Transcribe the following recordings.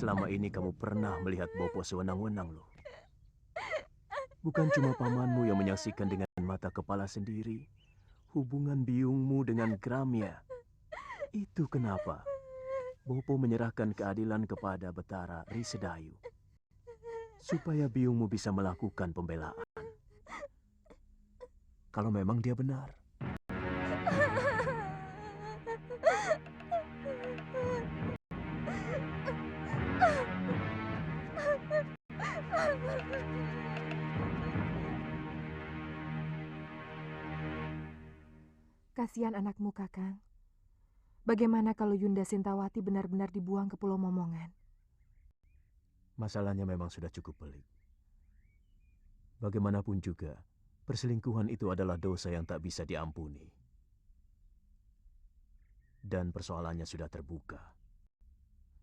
selama ini kamu pernah melihat Bopo sewenang-wenang loh. Bukan cuma pamanmu yang menyaksikan dengan mata kepala sendiri hubungan biungmu dengan Gramya. Itu kenapa Bopo menyerahkan keadilan kepada Betara Risedayu, supaya biungmu bisa melakukan pembelaan. Kalau memang dia benar. Kasihan anakmu, Kakang. Bagaimana kalau Yunda Sintawati benar-benar dibuang ke Pulau Momongan? Masalahnya memang sudah cukup pelik. Bagaimanapun juga, perselingkuhan itu adalah dosa yang tak bisa diampuni. Dan persoalannya sudah terbuka.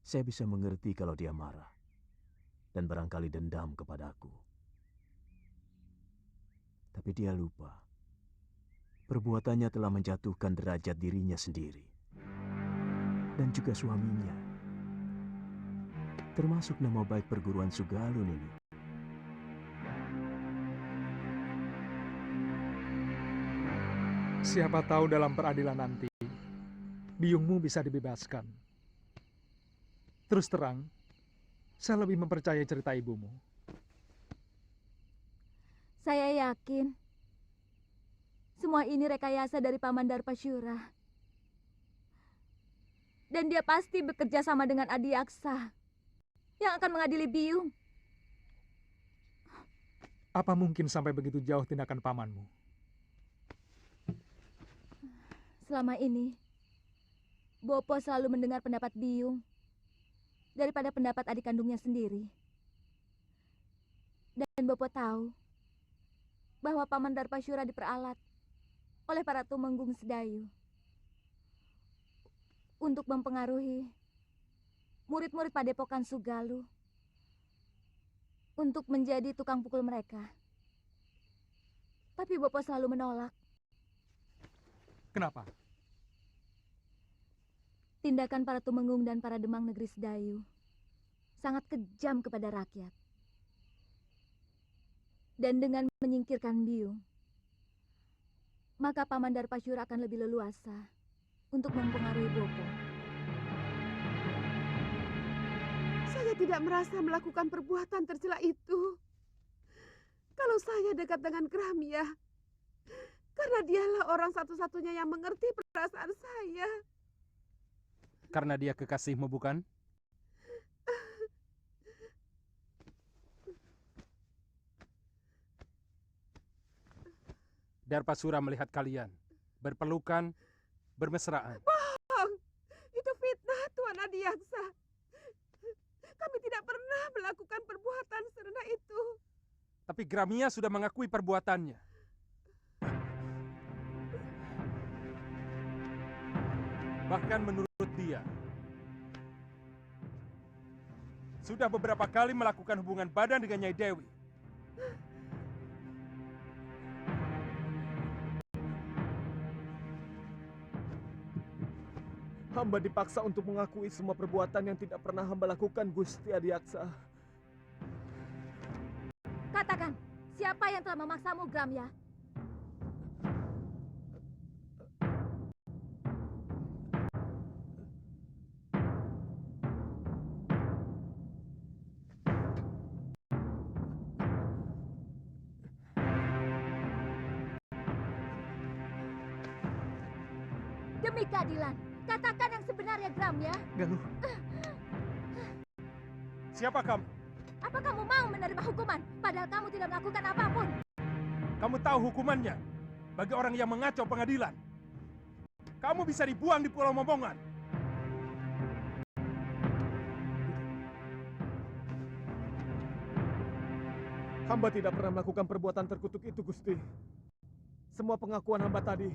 Saya bisa mengerti kalau dia marah dan barangkali dendam kepadaku. Tapi dia lupa. Perbuatannya telah menjatuhkan derajat dirinya sendiri. Dan juga suaminya. Termasuk nama baik perguruan Sugalun ini. Siapa tahu dalam peradilan nanti, biungmu bisa dibebaskan. Terus terang, saya lebih mempercayai cerita ibumu. Saya yakin semua ini rekayasa dari Paman Darpasyura. Dan dia pasti bekerja sama dengan Adiaksa yang akan mengadili Biung. Apa mungkin sampai begitu jauh tindakan pamanmu? Selama ini, Bopo selalu mendengar pendapat Biung daripada pendapat adik kandungnya sendiri. Dan Bopo tahu bahwa Paman Darpasyura diperalat oleh para tumenggung Sedayu untuk mempengaruhi murid-murid Padepokan Sugalu untuk menjadi tukang pukul mereka. Tapi Bopo selalu menolak. Kenapa? Tindakan para tumenggung dan para demang negeri Sedayu sangat kejam kepada rakyat. Dan dengan menyingkirkan Biung, maka Paman Darpasyura akan lebih leluasa untuk mempengaruhi Bopo. Saya tidak merasa melakukan perbuatan tercela itu. Kalau saya dekat dengan Gramya, karena dialah orang satu-satunya yang mengerti perasaan saya. Karena dia kekasihmu, bukan? Darpasura melihat kalian berpelukan, bermesraan. Bohong! Itu fitnah, Tuan Adiaksa. Kami tidak pernah melakukan perbuatan serendah itu. Tapi Gramia sudah mengakui perbuatannya. Bahkan menurut dia, sudah beberapa kali melakukan hubungan badan dengan Nyai Dewi. Hamba dipaksa untuk mengakui semua perbuatan yang tidak pernah hamba lakukan, Gusti Adiaksa. Katakan, siapa yang telah memaksamu, Gramya? Demi keadilan, katakan yang sebenarnya, Gramya. Galuh. Siapa kamu? Apa kamu mau menerima hukuman, padahal kamu tidak melakukan apapun? Kamu tahu hukumannya bagi orang yang mengacau pengadilan. Kamu bisa dibuang di Pulau Momongan. Hamba tidak pernah melakukan perbuatan terkutuk itu, Gusti. Semua pengakuan hamba tadi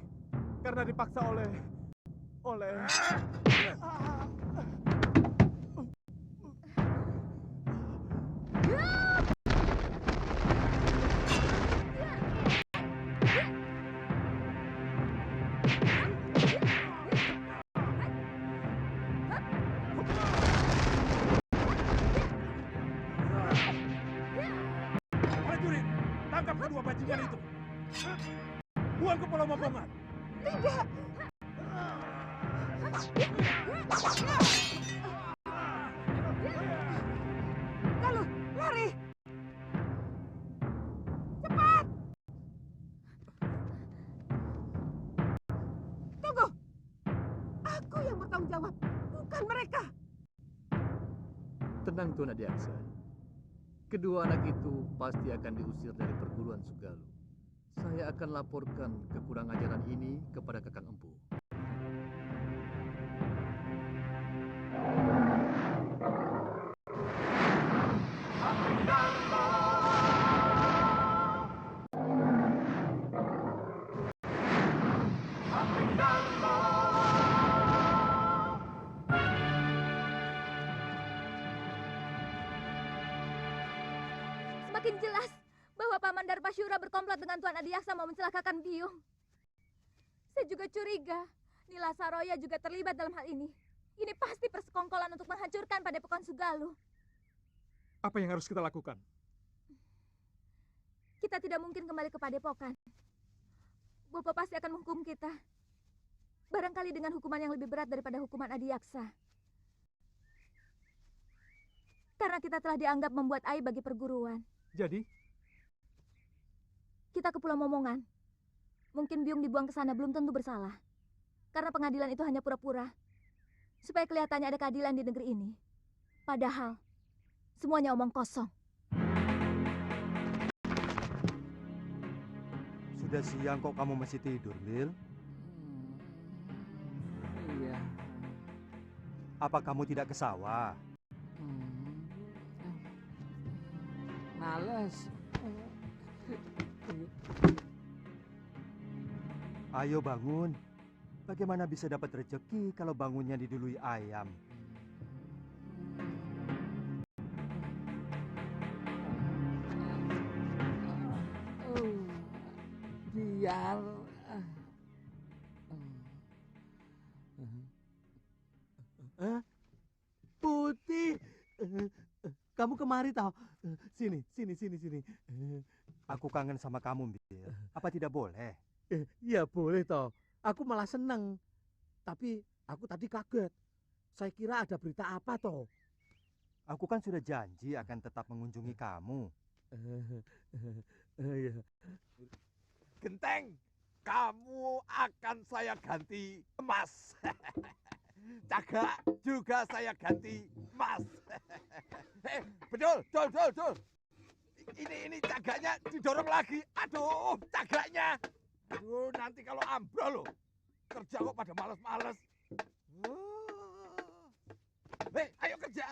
karena dipaksa oleh... bajingan itu. Buang ke Pulau Momongan. Tidak. Galuh, lari. Cepat. Tunggu. Aku yang bertanggung jawab, bukan mereka. Tenang Tuan Adiaksa. Kedua anak itu pasti akan diusir dari perguruan Sugalu. Saya akan laporkan kekurang ajaran ini kepada Kakang Empu. Semakin jelas bahwa Paman Darmasyura berkomplot dengan Tuan Adiaksa mau mencelakakan Biung. Saya juga curiga Nila Saroya juga terlibat dalam hal ini. Ini pasti persekongkolan untuk menghancurkan Padepokan Sugalu. Apa yang harus kita lakukan? Kita tidak mungkin kembali ke Padepokan. Bopo pasti akan menghukum kita. Barangkali dengan hukuman yang lebih berat daripada hukuman Adiaksa. Karena kita telah dianggap membuat aib bagi perguruan. Jadi, Kita ke Pulau Momongan. Mungkin Biung dibuang ke sana belum tentu bersalah. Karena pengadilan itu hanya pura-pura. Supaya kelihatannya ada keadilan di negeri ini. Padahal, semuanya omong kosong. Sudah siang kok kamu masih tidur, Lil? Iya. Apa kamu tidak ke sawah? Males. Ayo bangun. Bagaimana bisa dapat rezeki kalau bangunnya didului ayam? Biar Putih. Kamu kemari tau? Sini. Aku kangen sama kamu, Bil. Apa tidak boleh? Ya boleh toh. Aku malah seneng. Tapi aku tadi kaget. Saya kira ada berita apa toh? Aku kan sudah janji akan tetap mengunjungi kamu. Iya. Genteng, kamu akan saya ganti emas. Cagak juga saya ganti emas. Betul. Ini cagaknya didorong lagi. Aduh, cagaknya. Aduh, nanti kalau ambrol loh. Kerja kok pada males-males. Ayo kerja.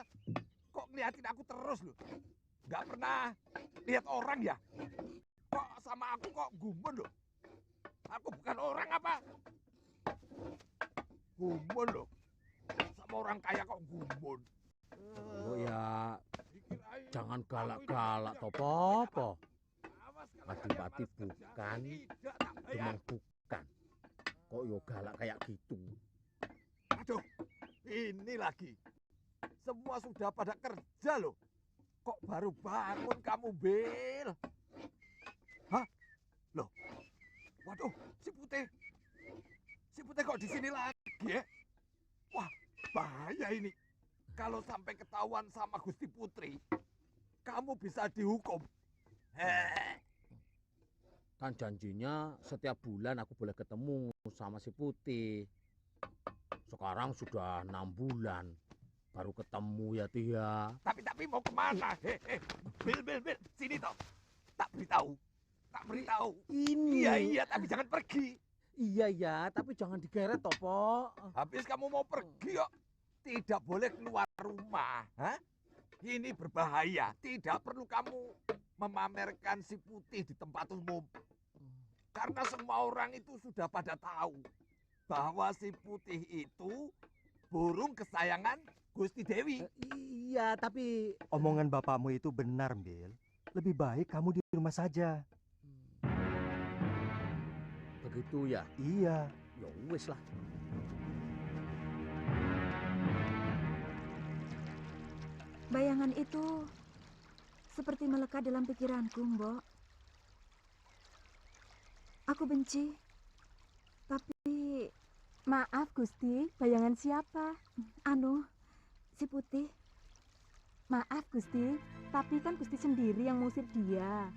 Kok ngeliatin aku terus loh. Nggak pernah lihat orang ya. Kok sama aku kok gumun loh. Aku bukan orang apa? Gumun loh. Sama orang kaya kok gumun. oh ya jangan galak-galak toh Popo. Pati-pati bukan, emang bukan. Kok yo galak kayak gitu? Aduh, ini lagi. Semua sudah pada kerja loh. Kok baru bangun kamu, Bil? Hah? Loh. Waduh, si Putih. Si Putih kok di sini lagi ya? Wah, bahaya ini. Kalau sampai ketahuan sama Gusti Putri, kamu bisa dihukum. Kan janjinya setiap bulan aku boleh ketemu sama si Putih. Sekarang sudah 6 bulan. Baru ketemu ya Tia. Tapi mau kemana? Bil, sini toh. Tak beritahu. Ini. Iya, tapi jangan pergi. Iya, tapi jangan digeret toh, Po. Habis kamu mau pergi kok. Tidak boleh keluar rumah. Hah? Ini berbahaya. Tidak perlu kamu memamerkan si Putih di tempat umum. Karena semua orang itu sudah pada tahu bahwa si Putih itu burung kesayangan Gusti Dewi. Iya, tapi Omongan bapakmu itu benar, Bil. Lebih baik kamu di rumah saja. begitu ya. Iya. Ya wis lah. Bayangan itu seperti melekat dalam pikiranku, Mbok. Aku benci. Tapi maaf Gusti, bayangan siapa? Anu, si Putih. Maaf Gusti, tapi kan Gusti sendiri yang mengusir dia.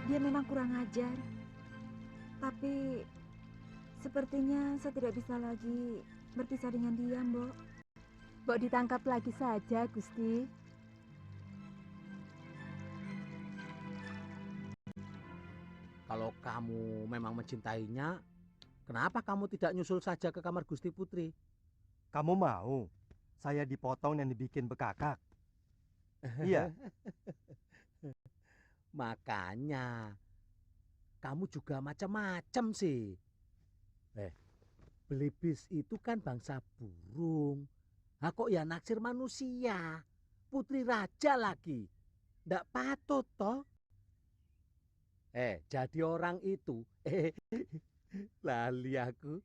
Dia memang kurang ajar. Tapi sepertinya saya tidak bisa lagi berpisah dengan dia, Mbok. Mbok ditangkap lagi saja, Gusti. Kalau kamu memang mencintainya, kenapa kamu tidak nyusul saja ke kamar Gusti Putri? Kamu mau saya dipotong dan dibikin bekakak? Iya. Makanya kamu juga macam-macam sih. Belibis itu kan bangsa burung. Nah, kok ya naksir manusia? Putri raja lagi. Ndak patut toh. Jadi orang itu. Lali aku.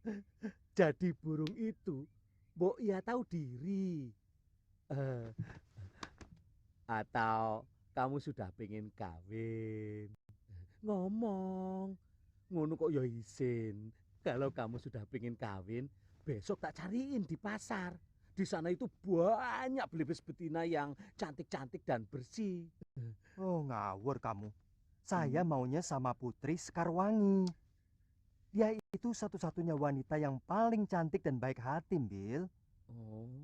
Jadi burung itu. Mbok ya tahu diri. Atau kamu sudah pengen kawin. Ngomong. Ngono kok ya isin. Kalau kamu sudah pengen kawin, besok tak cariin di pasar. Di sana itu banyak belibis betina yang cantik-cantik dan bersih. Oh, ngawur kamu. Saya maunya sama Putri Sekarwangi. Dia itu satu-satunya wanita yang paling cantik dan baik hati, Bil. Oh.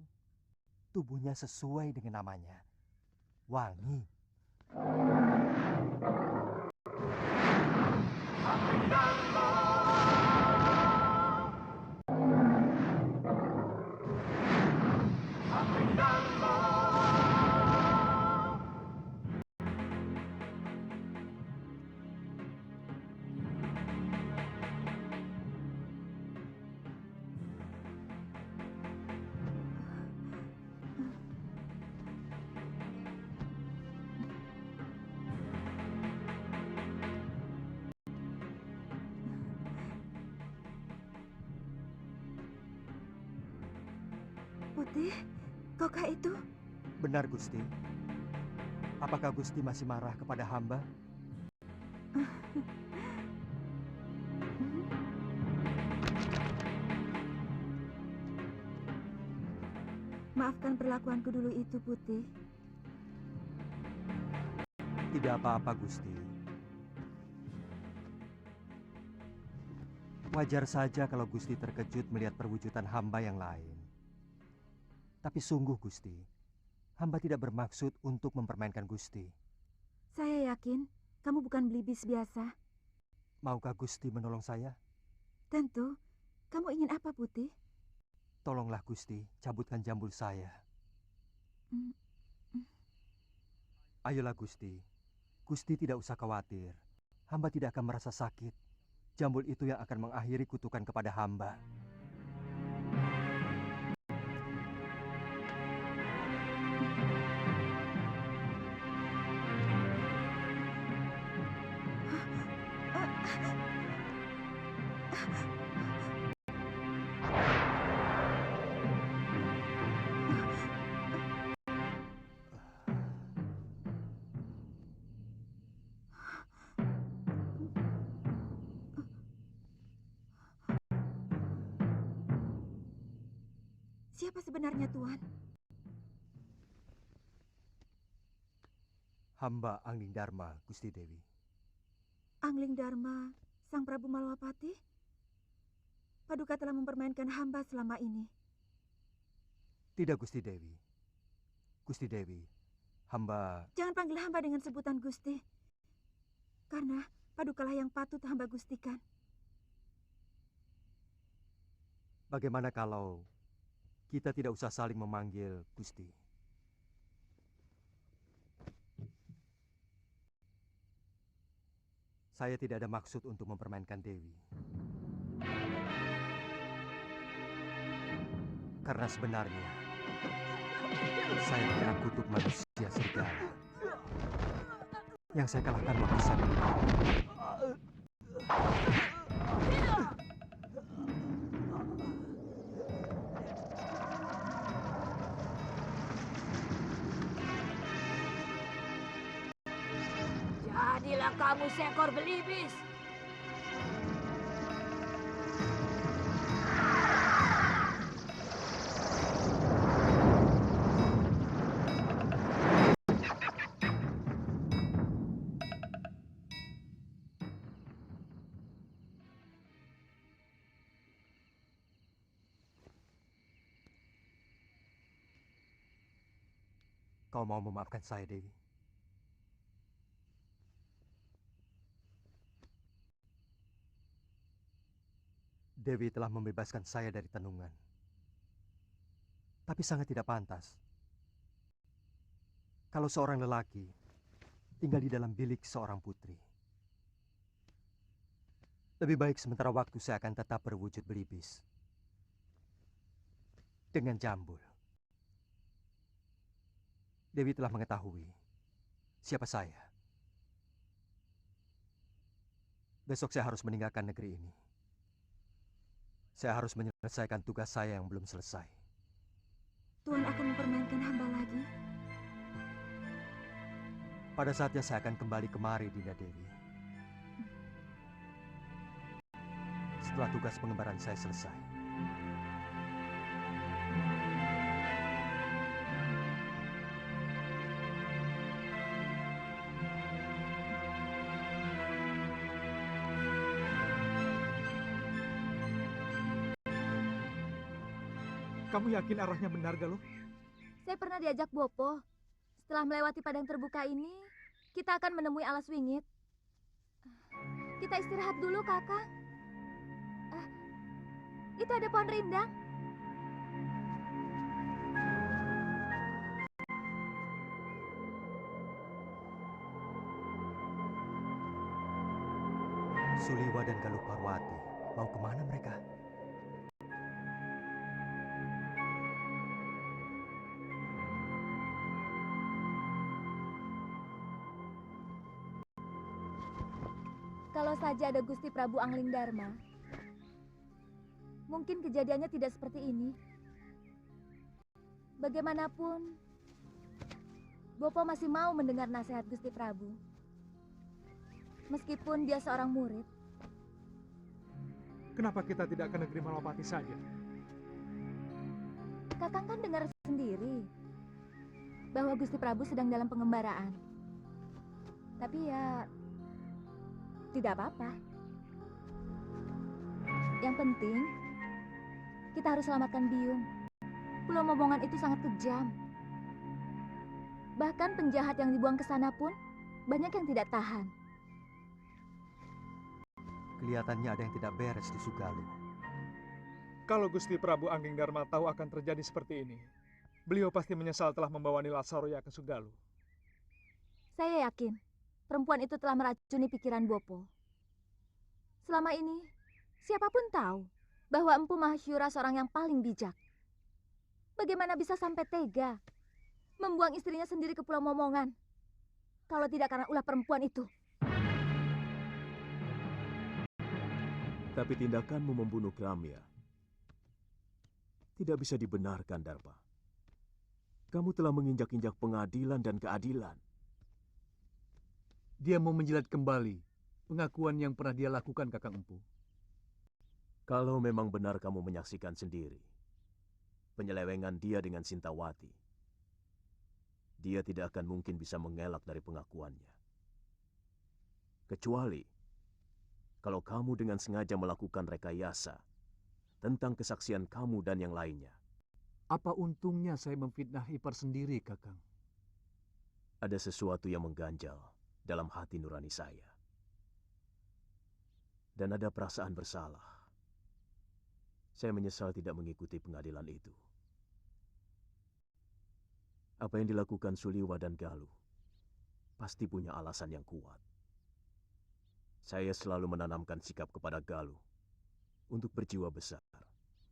Tubuhnya sesuai dengan namanya. Wangi. Putih, kokah itu? Benar, Gusti. Apakah Gusti masih marah kepada hamba? Maafkan perlakuanku dulu itu, Putih. Tidak apa-apa, Gusti. Wajar saja kalau Gusti terkejut melihat perwujudan hamba yang lain. Tapi sungguh, Gusti, hamba tidak bermaksud untuk mempermainkan Gusti. Saya yakin kamu bukan belibis biasa. Maukah Gusti menolong saya? Tentu. Kamu ingin apa, Putih? Tolonglah Gusti, cabutkan jambul saya. Ayolah Gusti. Gusti tidak usah khawatir. Hamba tidak akan merasa sakit. Jambul itu yang akan mengakhiri kutukan kepada hamba. Siapa sebenarnya Tuan? Hamba Angling Dharma, Gusti Dewi. Angling Dharma, Sang Prabu Malwapati? Paduka telah mempermainkan hamba selama ini. Tidak, Gusti Dewi. Gusti Dewi, hamba... Jangan panggil hamba dengan sebutan Gusti. Karena padukalah yang patut hamba gustikan. Bagaimana kalau kita tidak usah saling memanggil Gusti? Saya tidak ada maksud untuk mempermainkan Dewi. Karena sebenarnya saya terkena kutuk manusia serigala. yang saya kalahkan waktu saya menikah. Jadilah kamu seekor belibis. Kau mau memaafkan saya, Dewi? Dewi telah membebaskan saya dari tenungan. Tapi sangat tidak pantas kalau seorang lelaki tinggal di dalam bilik seorang putri. Lebih baik sementara waktu saya akan tetap berwujud belibis dengan jambul. Dewi telah mengetahui siapa saya. Besok saya harus meninggalkan negeri ini. Saya harus menyelesaikan tugas saya yang belum selesai. Tuhan akan mempermainkan hamba lagi. Pada saatnya saya akan kembali kemari, Dinda Dewi. Setelah tugas pengembaraan saya selesai. Kamu yakin arahnya benar, Galuh? Saya pernah diajak Bopo. Setelah melewati padang terbuka ini, kita akan menemui alas wingit. Kita istirahat dulu, Kakang. Itu ada pohon rindang. Suliwa dan Galuh Parwati, mau kemana mereka? Kalau saja ada Gusti Prabu Angling Dharma, mungkin kejadiannya tidak seperti ini. Bagaimanapun, Bopo masih mau mendengar nasihat Gusti Prabu. Meskipun dia seorang murid. Kenapa kita tidak ke negeri Malapati saja? Kakang kan dengar sendiri bahwa Gusti Prabu sedang dalam pengembaraan. Tapi ya, tidak apa-apa. Yang penting, kita harus selamatkan Biung. Pulau Momongan itu sangat kejam. Bahkan penjahat yang dibuang ke sana pun banyak yang tidak tahan. Kelihatannya ada yang tidak beres di Sugaluh. Kalau Gusti Prabu Angling Dharma tahu akan terjadi seperti ini, beliau pasti menyesal telah membawa Nila Saroya ke Sugaluh. Saya yakin perempuan itu telah meracuni pikiran Bopo. Selama ini, siapapun tahu bahwa Empu Mahasyura seorang yang paling bijak. Bagaimana bisa sampai tega membuang istrinya sendiri ke Pulau Momongan? Kalau tidak karena ulah perempuan itu. Tapi tindakanmu membunuh Gramya tidak bisa dibenarkan, Darpa. Kamu telah menginjak-injak pengadilan dan keadilan. Dia mau menjilat kembali pengakuan yang pernah dia lakukan, Kakang Empu. Kalau memang benar kamu menyaksikan sendiri penyelewengan dia dengan Sintawati, dia tidak akan mungkin bisa mengelak dari pengakuannya. Kecuali kalau kamu dengan sengaja melakukan rekayasa tentang kesaksian kamu dan yang lainnya. Apa untungnya saya memfitnah ipar sendiri, Kakang? Ada sesuatu yang mengganjal dalam hati nurani saya. Dan ada perasaan bersalah. Saya menyesal tidak mengikuti pengadilan itu. Apa yang dilakukan Suliwa dan Galuh pasti punya alasan yang kuat. Saya selalu menanamkan sikap kepada Galuh untuk berjiwa besar,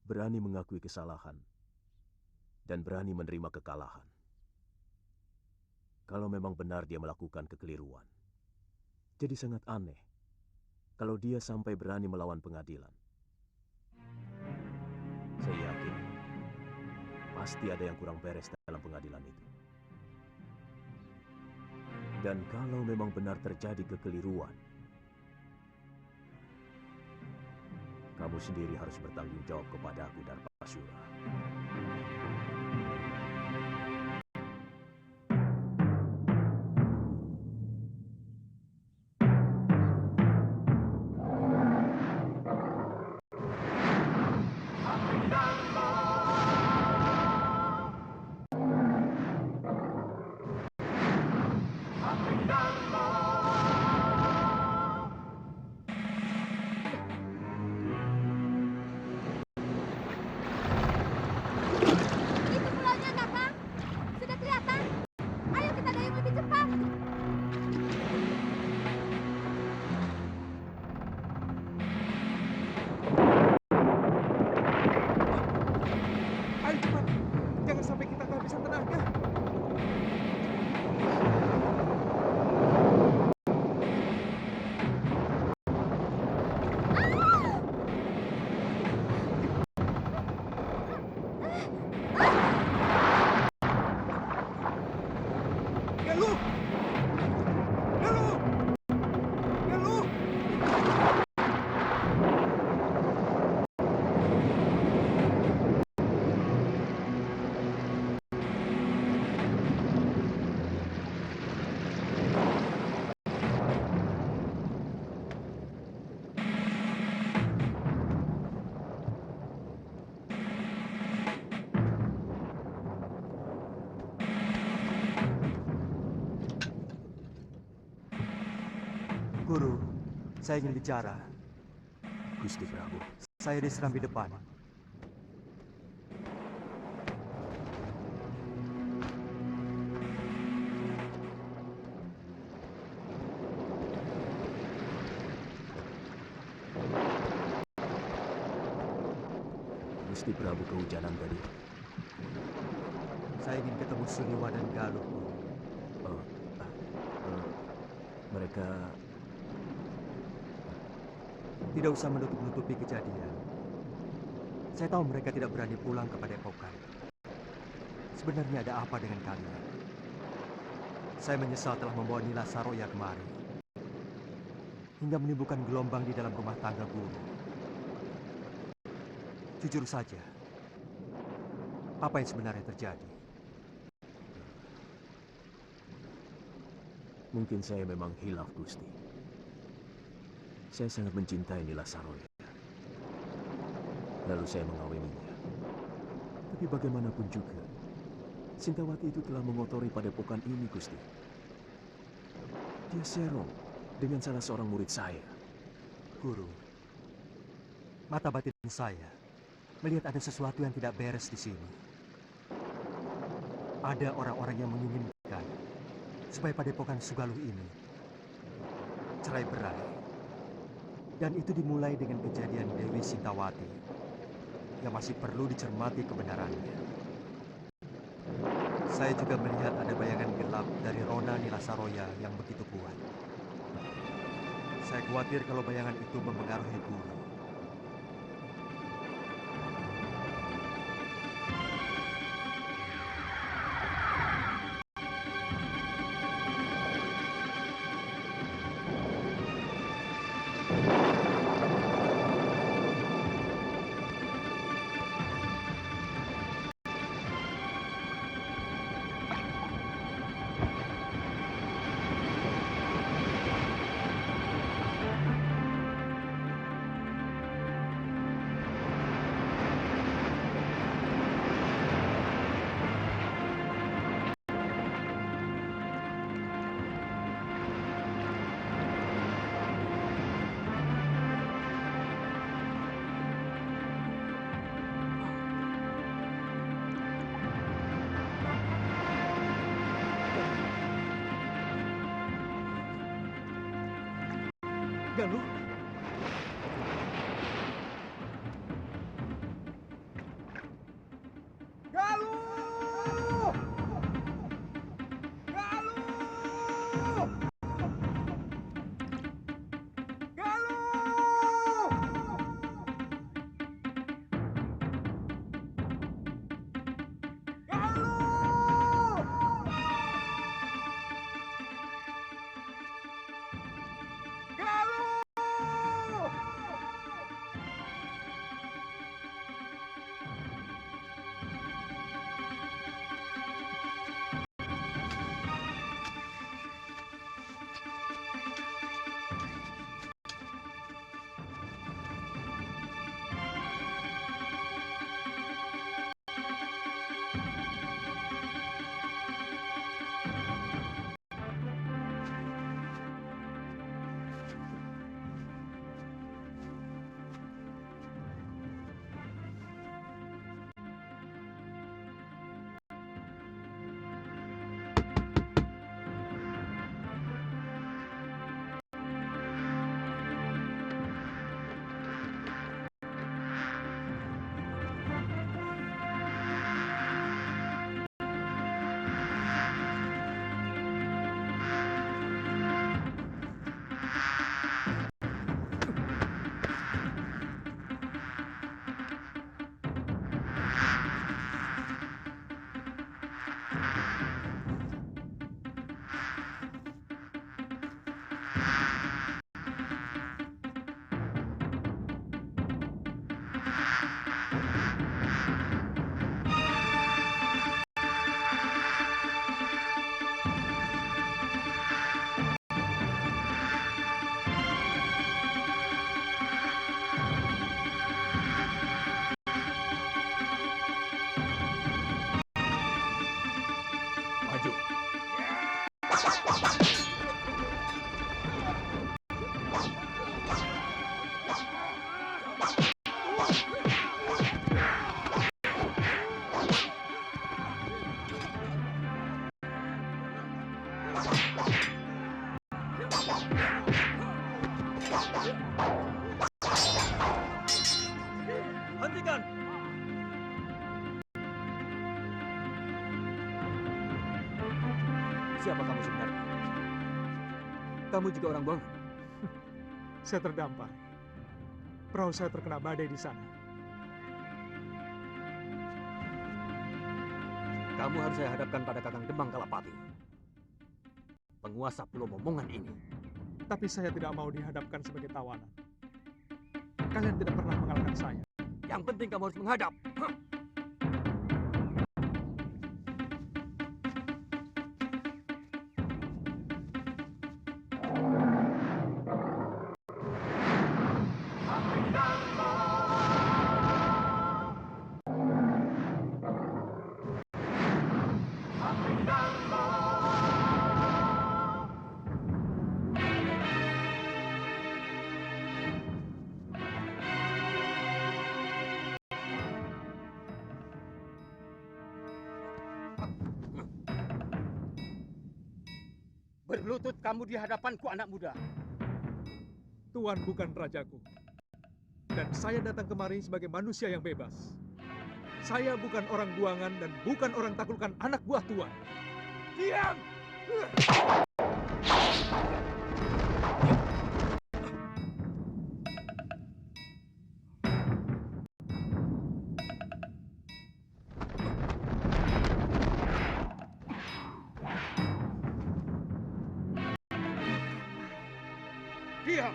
berani mengakui kesalahan, dan berani menerima kekalahan. Kalau memang benar dia melakukan kekeliruan, Jadi sangat aneh kalau dia sampai berani melawan pengadilan. Saya yakin pasti ada yang kurang beres dalam pengadilan itu. Dan kalau memang benar terjadi kekeliruan, kamu sendiri harus bertanggung jawab kepadaku, Darpasyura. Itu pulaunya, Kakang. Sudah kelihatan. Ayo kita dayung lebih cepat. Ayo cepat, jangan sampai kita kehabisan tenaga. Galuh! Galuh! Galuh! Guru, saya ingin bicara. Gusti Prabu, Saya diseram di depan. Gusti Prabu kehujanan tadi. Saya ingin ketemu Suniwa dan Galuh. Mereka Tidak usah menutup-nutupi kejadian. Saya tahu mereka tidak berani pulang ke Padepokan. Sebenarnya ada apa dengan kalian? Saya menyesal telah membawa Nila Saroya kemari, hingga menimbulkan gelombang di dalam rumah tangga guru. Jujur saja, apa yang sebenarnya terjadi? mungkin saya memang hilaf, Gusti. Saya sangat mencintai Nila Saroya. Lalu saya mengawininya. Tapi bagaimanapun juga, Sintawati itu telah mengotori padepokan ini, Gusti. Dia serong dengan salah seorang murid saya. Guru, mata batin saya melihat ada sesuatu yang tidak beres di sini. Ada orang-orang yang menginginkan supaya padepokan Sugaluh ini cerai-berai. Dan itu dimulai dengan kejadian Dewi Sintawati yang masih perlu dicermati kebenarannya. Saya juga melihat ada bayangan gelap dari Rona Nila Saroya yang begitu kuat. Saya khawatir kalau bayangan itu mempengaruhi guru. Galuh? Galuh! Galuh! Hentikan! Siapa kamu sebenarnya? Kamu juga orang bohong. Saya terdampar. Perahu saya terkena badai di sana. Kamu harus saya hadapkan pada Kakang Demang Kalapati, penguasa Pulau Momongan ini. Tapi saya tidak mau dihadapkan sebagai tawanan. Kalian tidak pernah mengalahkan saya. Yang penting kamu harus menghadap. Berlutut kamu di hadapanku, anak muda. Tuan bukan rajaku. Dan saya datang kemari sebagai manusia yang bebas. Saya bukan orang buangan dan bukan orang taklukan anak buah Tuan. Diam! Diam!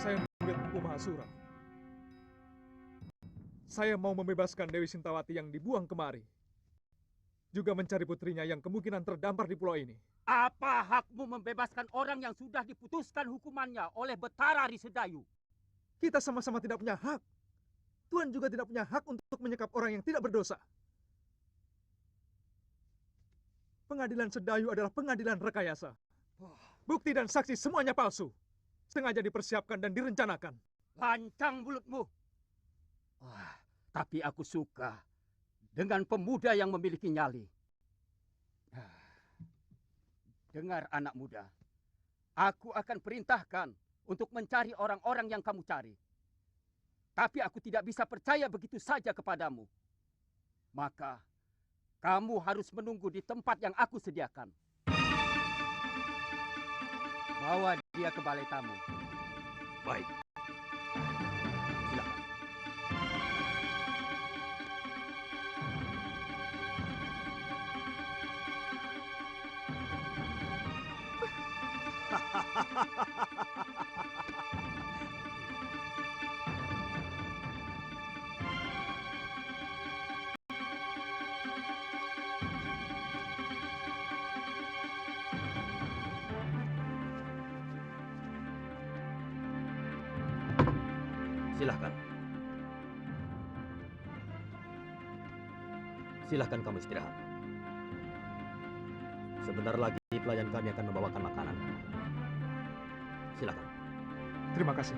Saya murid Empu Mahasura. Saya mau membebaskan Dewi Sintawati yang dibuang kemari. Juga mencari putrinya yang kemungkinan terdampar di pulau ini. Apa hakmu membebaskan orang yang sudah diputuskan hukumannya oleh Betara Risedayu? Kita sama-sama tidak punya hak. Tuan juga tidak punya hak untuk menyekap orang yang tidak berdosa. Pengadilan Sedayu adalah pengadilan rekayasa. Bukti dan saksi semuanya palsu. Sengaja dipersiapkan dan direncanakan. Lancang mulutmu. Wah, tapi aku suka dengan pemuda yang memiliki nyali. Dengar anak muda, aku akan perintahkan untuk mencari orang-orang yang kamu cari. Tapi aku tidak bisa percaya begitu saja kepadamu. Maka kamu harus menunggu di tempat yang aku sediakan. Bawa dia ke balai tamu. Baik. Silakan. Silahkan. Silahkan kamu istirahat. Sebentar lagi pelayan kami akan membawakan makanan. Silahkan. Terima kasih.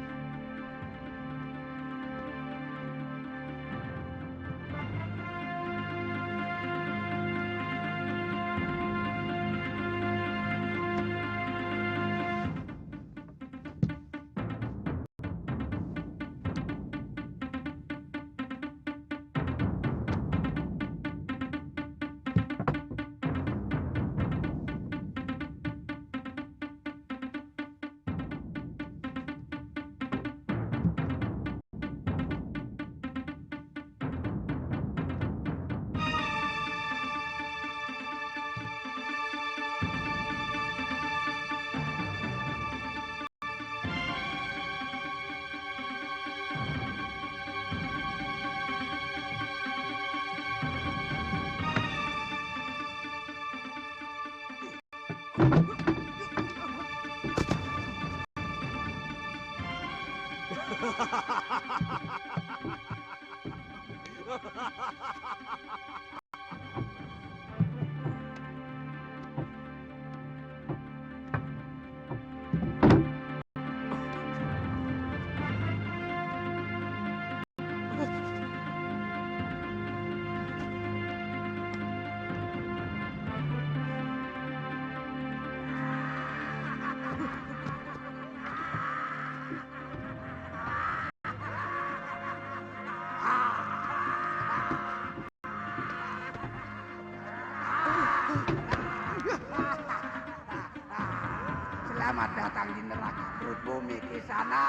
sana.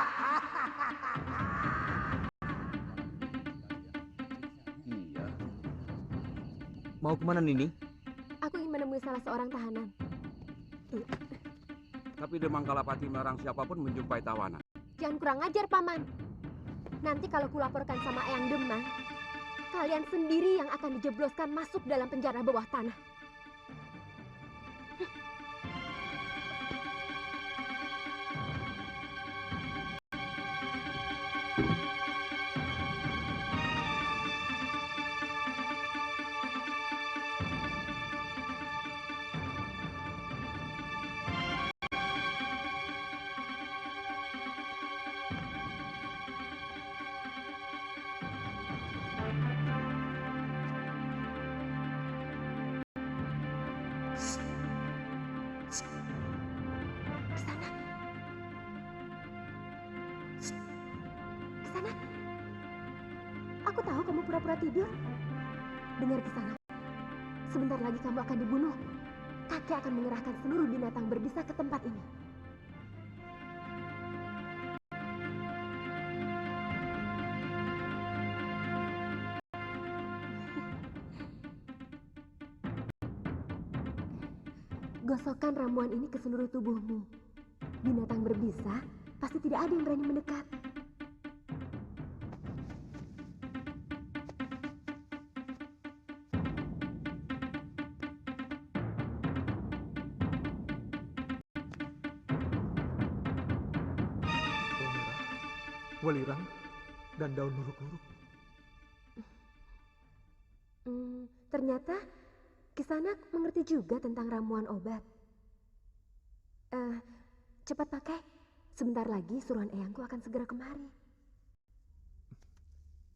Iya. Mau kemana Nini? Aku ingin menemui salah seorang tahanan. Tapi Demang Kalapati melarang siapapun menjumpai tawanan. Jangan kurang ajar, Paman. Nanti kalau kulaporkan sama Eyang Demang, kalian sendiri yang akan dijebloskan masuk dalam penjara bawah tanah. Kisana, aku tahu kamu pura-pura tidur. Dengar Kisana, sebentar lagi kamu akan dibunuh. Kakek akan mengerahkan seluruh binatang berbisa ke tempat ini. Gosokkan ramuan ini ke seluruh tubuhmu. Binatang berbisa pasti tidak ada yang berani mendekat. Welirang, dan daun luruk-luruk. Ternyata Kisana mengerti juga tentang ramuan obat. Cepat pakai. Sebentar lagi suruhan eyangku akan segera kemari.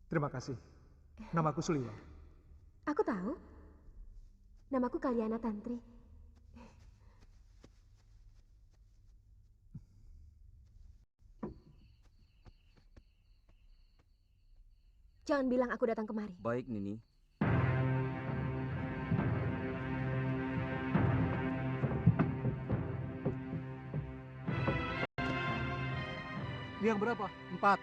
Terima kasih. Namaku Suliwa. Aku tahu. Namaku Kaliana Tantri. Jangan bilang aku datang kemari. Baik, Nini. Ini yang berapa? 4.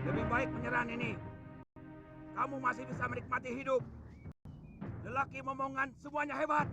Lebih baik menyerah Nini. Kamu masih bisa menikmati hidup. Lelaki momongan semuanya hebat.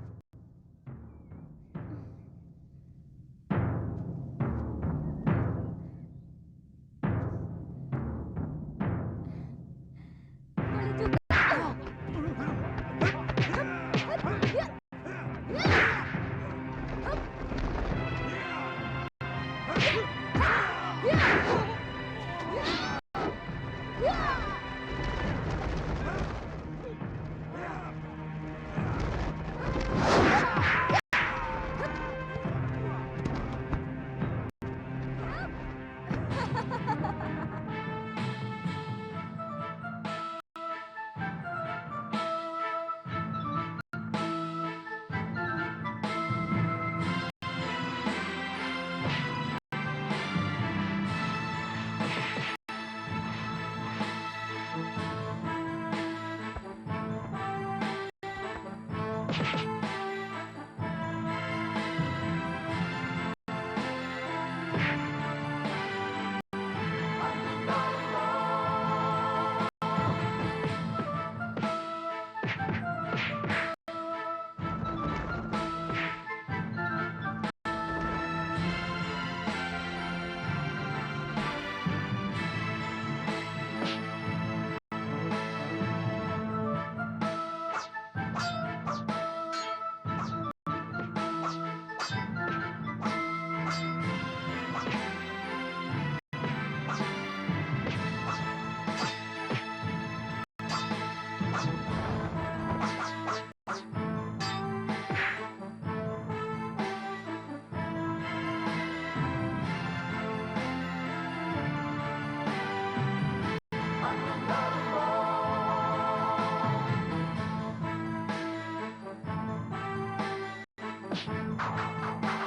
Thank you.